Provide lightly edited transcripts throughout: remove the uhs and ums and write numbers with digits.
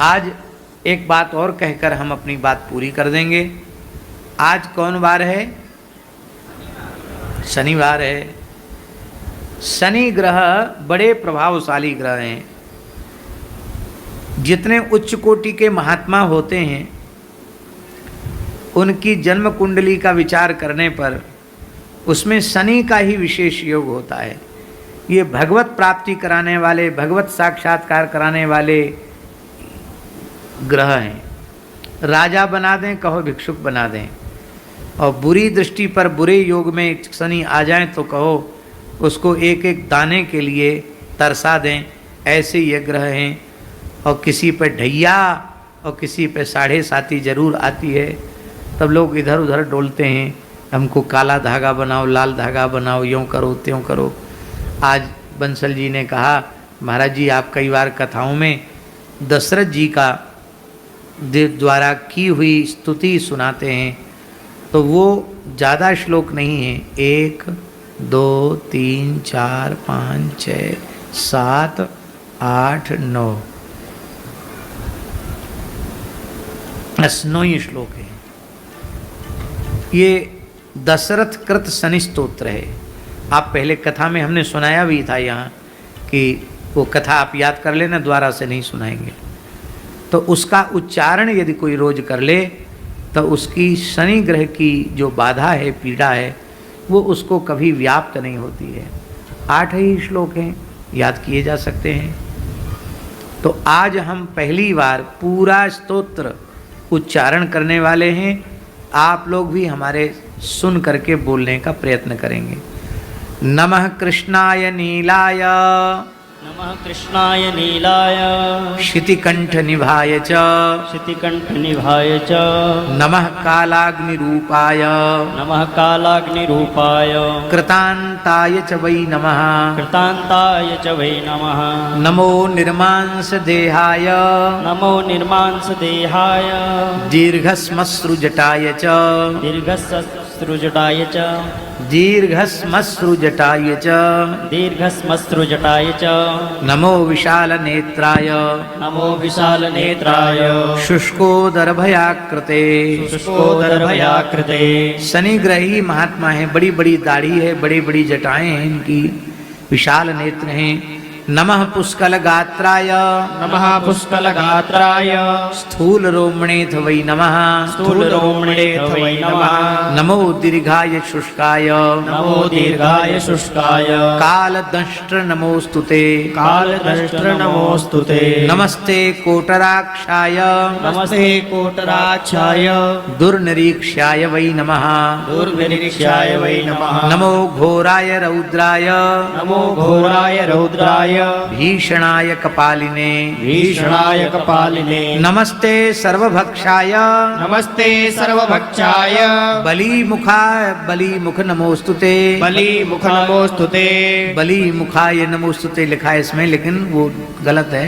आज एक बात और कहकर हम अपनी बात पूरी कर देंगे। आज कौन वार है? शनिवार है। शनि ग्रह बड़े प्रभावशाली ग्रह हैं। जितने उच्च कोटि के महात्मा होते हैं उनकी जन्म कुंडली का विचार करने पर उसमें शनि का ही विशेष योग होता है। ये भगवत प्राप्ति कराने वाले, भगवत साक्षात्कार कराने वाले ग्रह हैं। राजा बना दें कहो भिक्षुक बना दें, और बुरी दृष्टि पर बुरे योग में शनि आ जाए तो कहो उसको एक एक दाने के लिए तरसा दें। ऐसे ये ग्रह हैं। और किसी पे ढैया और किसी पे 7.5 जरूर आती है। तब लोग इधर उधर डोलते हैं, हमको काला धागा बनाओ, लाल धागा बनाओ, यूँ करो त्यों करो। आज बंसल जी ने कहा, महाराज जी आप कई बार कथाओं में दशरथ जी का द्वारा की हुई स्तुति सुनाते हैं, तो वो ज़्यादा श्लोक नहीं है। 1 2 3 4 5 6 7 8 9 9 ही श्लोक है। ये दशरथ कृत शनि स्तोत्र है। आप पहले कथा में हमने सुनाया भी था यहाँ कि वो कथा आप याद कर लेना, द्वारा से नहीं सुनाएंगे। तो उसका उच्चारण यदि कोई रोज कर ले तो उसकी शनि ग्रह की जो बाधा है, पीड़ा है, वो उसको कभी व्याप्त नहीं होती है। 8 ही श्लोक हैं, याद किए जा सकते हैं। तो आज हम पहली बार पूरा स्तोत्र उच्चारण करने वाले हैं। आप लोग भी हमारे सुन करके बोलने का प्रयत्न करेंगे। नमः कृष्णाय नीलाय, नमः कृष्णाय नीलाय, शितिकंठ निभाय च, शितिकंठ निभाय च, नमः कालाग्निरूपाय, नमः कालाग्निरूपाय, कृतांताय च वै नमः, कृतांताय च वै नमः, नमो निर्मांस देहाय, नमो निर्मांस देहाय, दीर्घश्मश्रुजटाय च, दीर्घश्मश्रुजटाय च, दीर्घश्मश्रुजटाय च, दीर्घश्मश्रुजटाय च, नमो विशाल नेत्राय, नमो विशाल नेत्राय, शुष्कोदरभयाकृते। शुष्कोदरभयाकृते। शनि ग्रही महात्मा है, बड़ी बड़ी दाढ़ी है, बड़ी बड़ी जटाएं हैं इनकी, विशाल नेत्र हैं। नमः पुष्कल गात्राय, नमः पुष्कल गात्राय, स्थूल रोमणेथ वै नमः, स्थूल रोमणेथ वै नमः, नमो दीर्घाय शुष्काय, नमो दीर्घाय शुष्काय, कालदंष्ट्र नमोस्तुते, कालदंष्ट्र नमोस्तुते, नमस्ते कोटराक्षाय, नमस्ते कोटराक्षाय, दुर्निरीक्ष्याय वै नमः, दुर्निरीक्ष्याय वै नमः, नमो घोराय रौद्राय, नमो घोराय रौद्राय, भीषणाय कपालिने, भीषणाय कपालिने, नमस्ते सर्वभक्षाय, नमस्ते सर्वभक्षाय, बलिमुख नमोस्तुते, बलिमुख नमोस्तुते, बलिमुखाय नमोस्तुते लिखा है इसमें, लेकिन वो गलत है।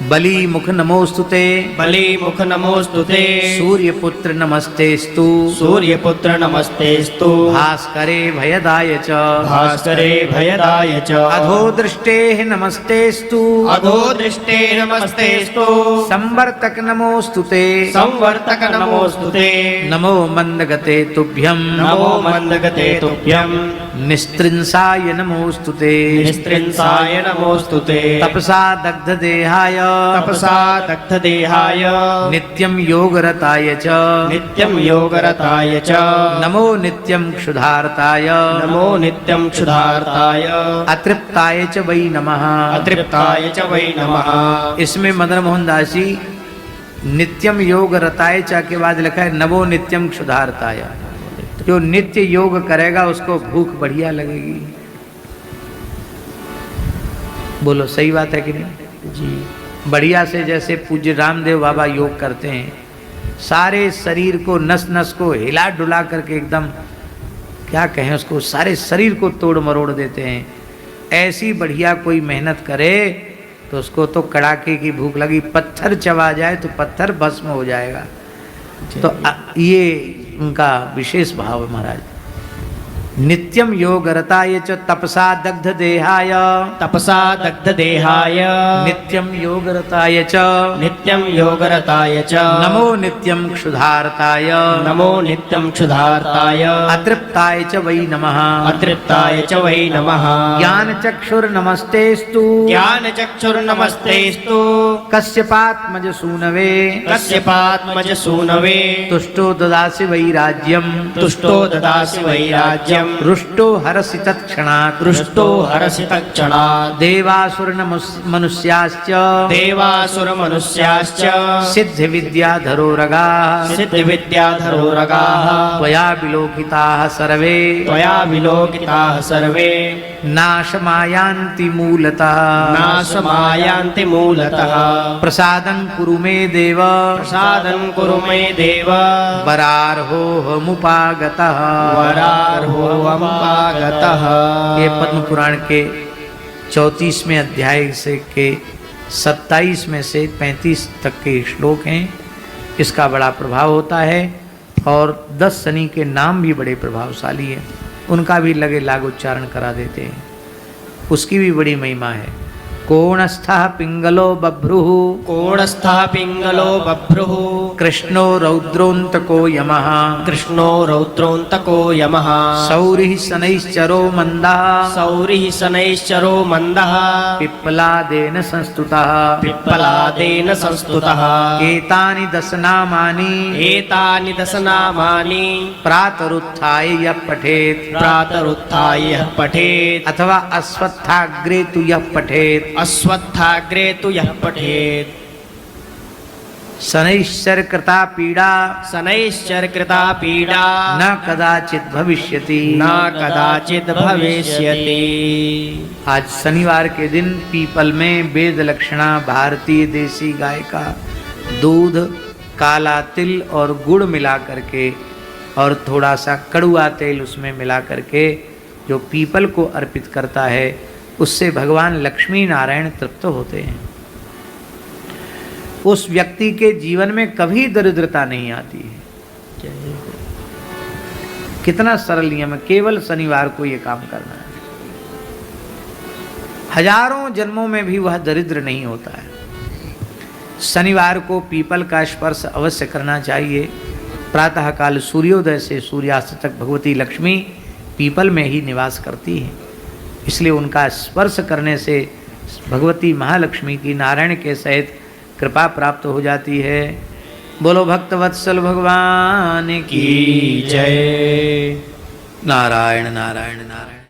बलिमुख नमोस्तुते, बलिमुख नमोस्तुते, सूर्यपुत्र नमस्तेस्तु, सूर्यपुत्र नमस्तेस्तु, भास्करे भयदाय च, भास्करे भयदाय च, अधोदृष्टेः नमस्तेस्तु, अधोदृष्टे नमस्तेस्तु, संवर्तक नमोस्तुते, संवर्तक नमोस्तुते, नमो मंदगते तुभ्यं, नमो मंदगते तुभ्यं, निस्त्रिंसाय नमोस्तुते, निस्त्रिंसाय नमोस्तुते, तपसा दग्ध देहाय, तपसा दग्ध देहाय, नित्यं योगरताय च, नित्यं योगरताय च, नमो नित्यं क्षुधार्ताय, नमो नित्यं क्षुधार्ताय, अतृप्ताय च वै नमः, अतृप्ताय च वै नमः। इसमें मदन मोहन दास जी नित्यम योग रताय चा के बाद लिखा है नमो नित्यम क्षुधार्ताय। जो नित्य योग करेगा उसको भूख बढ़िया लगेगी। बोलो सही बात है कि नहीं जी? बढ़िया से जैसे पूज्य रामदेव बाबा योग करते हैं, सारे शरीर को नस नस को हिला डुला करके एकदम क्या कहें उसको, सारे शरीर को तोड़ मरोड़ देते हैं। ऐसी बढ़िया कोई मेहनत करे तो उसको तो कड़ाके की भूख लगी, पत्थर चबा जाए तो पत्थर भस्म हो जाएगा। तो ये उनका विशेष भाव है महाराज। नित्यम योगरताय च तपसा दग्ध देहाय तपसा दग्धदेहाय नित्यम योगरताय च नित्यं योगरताय च नमो नित्यम क्षुधार्ताय नमो नित्यं क्षुधार्ताय अतृप्ताय च वै नमः अतृप्ताय च वै नमः ज्ञान चक्षुर्नमस्तेस्तु ज्ञानचक्षुर्नमस्तेस्तु कश्यपात्मज सूनवे कश्यपात्मज सूनवे तुष्टो ददासि वैराज्यम तुष्टो ददासि वैराज्यम् रुष्टो हरसि तत्क्षणात् पृष्टो हरसि तत्क्षणात् देवासुर मनुष्याश्च देवासुरमनुष्याश्च सिद्धि विद्याधरोरगाः सिद्धिविद्याधरोरगाः त्वया विलोकिताः सर्वे त्वया विलोकिताः सर्वे नाशमायान्ति मूलतः नाशमायान्ति मूलतः प्रसादं कुरु मे देव प्रसादं कुरु मे देव वरार्होऽहमुपागतः वरार्होऽहमुपागतः। ये पद्म पुराण के 34वें अध्याय से के 27 में से 35 तक के श्लोक हैं। इसका बड़ा प्रभाव होता है और 10 शनि के नाम भी बड़े प्रभावशाली हैं। उनका भी लगे लाग उच्चारण करा देते हैं। उसकी भी बड़ी महिमा है। कोणस्थः पिंगलो बभ्रुः कोणस्थः पिंगलो बभ्रुः कृष्णो रौद्रोन्तको यमः कृष्णो रौद्रोन्तको यमः सौरिः शनैश्चरो मन्दः सौरिः शनैश्चरो मन्दः पिप्पलादेन संस्तुतः पिप्पलादेन संस्तुतः एतानि दशनामानि एतानि दशनामानि प्रातरुत्थाय यः पठेत् प्रातरुत्थाय यः पठेत् अथवा अश्वत्थाग्रे तु यः पठेत् अश्वत्थाग्रे तु यः पठेत् शनैश्चर कृता पीड़ा शनैश्चर कृता पीडा न कदाचित् भविष्यति। न कदाचित् भविष्यति। आज शनिवार के दिन पीपल में वेद लक्षणा भारतीय देसी गाय का दूध, काला तिल और गुड़ मिला करके और थोड़ा सा कड़ुआ तेल उसमें मिला करके जो पीपल को अर्पित करता है, उससे भगवान लक्ष्मी नारायण तृप्त होते हैं। उस व्यक्ति के जीवन में कभी दरिद्रता नहीं आती है। कितना सरल नियम है, केवल शनिवार को ये काम करना है। हजारों जन्मों में भी वह दरिद्र नहीं होता है। शनिवार को पीपल का स्पर्श अवश्य करना चाहिए। प्रातःकाल सूर्योदय से सूर्यास्त तक भगवती लक्ष्मी पीपल में ही निवास करती हैं, इसलिए उनका स्पर्श करने से भगवती महालक्ष्मी की नारायण के सहित कृपा प्राप्त हो जाती है। बोलो भक्तवत्सल भगवान की जय। नारायण नारायण नारायण।